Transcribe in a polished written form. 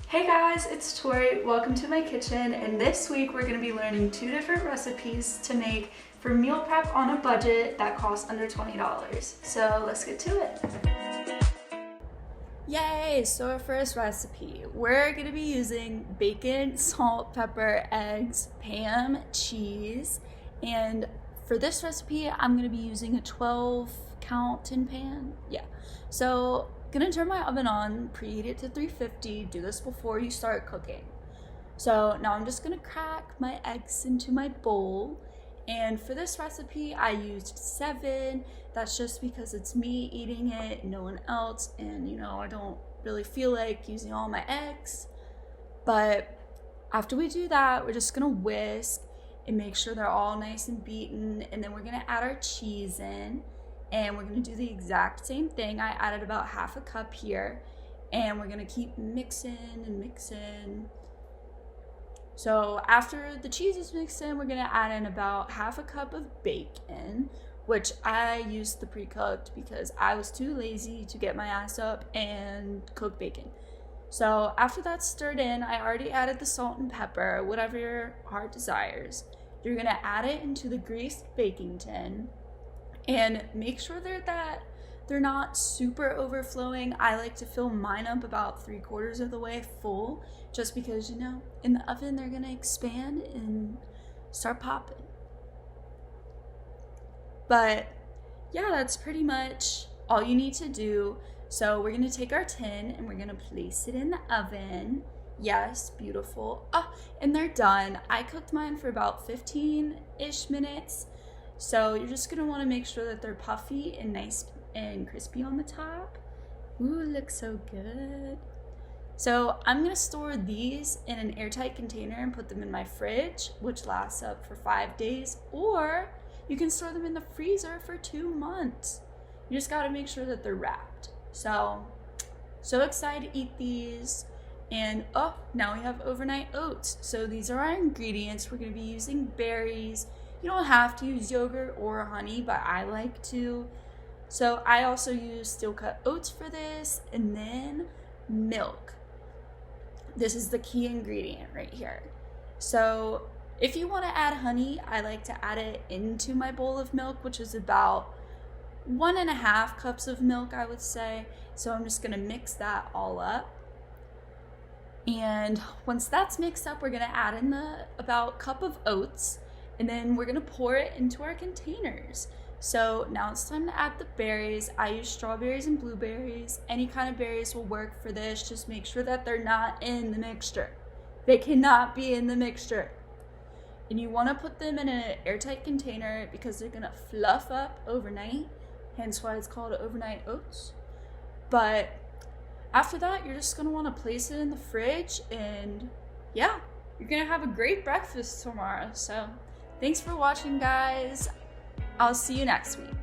Hey guys, it's Tori. Welcome to my kitchen, and this week we're going to be learning 2 different recipes to make for meal prep on a budget that costs under $20. So let's get to it. Yay! So our first recipe, we're going to be using bacon, salt, pepper, eggs, Pan, cheese, and for this recipe I'm going to be using a 12 count tin pan. Yeah. So gonna turn my oven on, preheat it to 350. Do this before you start cooking. So now I'm just gonna crack my eggs into my bowl, and for this recipe I used 7. That's just because it's me eating it, no one else, and I don't really feel like using all my eggs. But after we do that, we're just gonna whisk and make sure they're all nice and beaten, and then we're gonna add our cheese in. And we're gonna do the exact same thing. I added about half a cup here, and we're gonna keep mixing and mixing. So after the cheese is mixed in, we're gonna add in about half a cup of bacon, which I used the pre-cooked because I was too lazy to get my ass up and cook bacon. So after that's stirred in, I already added the salt and pepper, whatever your heart desires. You're gonna add it into the greased baking tin. And make sure they're not super overflowing. I like to fill mine up about 3/4 of the way full, just because in the oven they're gonna expand and start popping. But yeah, that's pretty much all you need to do. So we're gonna take our tin and we're gonna place it in the oven. Yes, beautiful. Oh, and they're done. I cooked mine for about 15-ish minutes. So you're just gonna wanna make sure that they're puffy and nice and crispy on the top. Ooh, looks so good. So I'm gonna store these in an airtight container and put them in my fridge, which lasts up for 5 days, or you can store them in the freezer for 2 months. You just gotta make sure that they're wrapped. So excited to eat these. And now we have overnight oats. So these are our ingredients. We're gonna be using berries. You don't have to use yogurt or honey, but I like to. So I also use steel cut oats for this, and then milk. This is the key ingredient right here. So if you want to add honey, I like to add it into my bowl of milk, which is about 1.5 cups of milk, I would say. So I'm just gonna mix that all up. And once that's mixed up, we're gonna add in about cup of oats. And then we're gonna pour it into our containers. So now it's time to add the berries. I use strawberries and blueberries. Any kind of berries will work for this. Just make sure that they're not in the mixture. They cannot be in the mixture. And you wanna put them in an airtight container because they're gonna fluff up overnight, hence why it's called overnight oats. But after that, you're just gonna wanna place it in the fridge, and yeah, you're gonna have a great breakfast tomorrow. So thanks for watching, guys. I'll see you next week.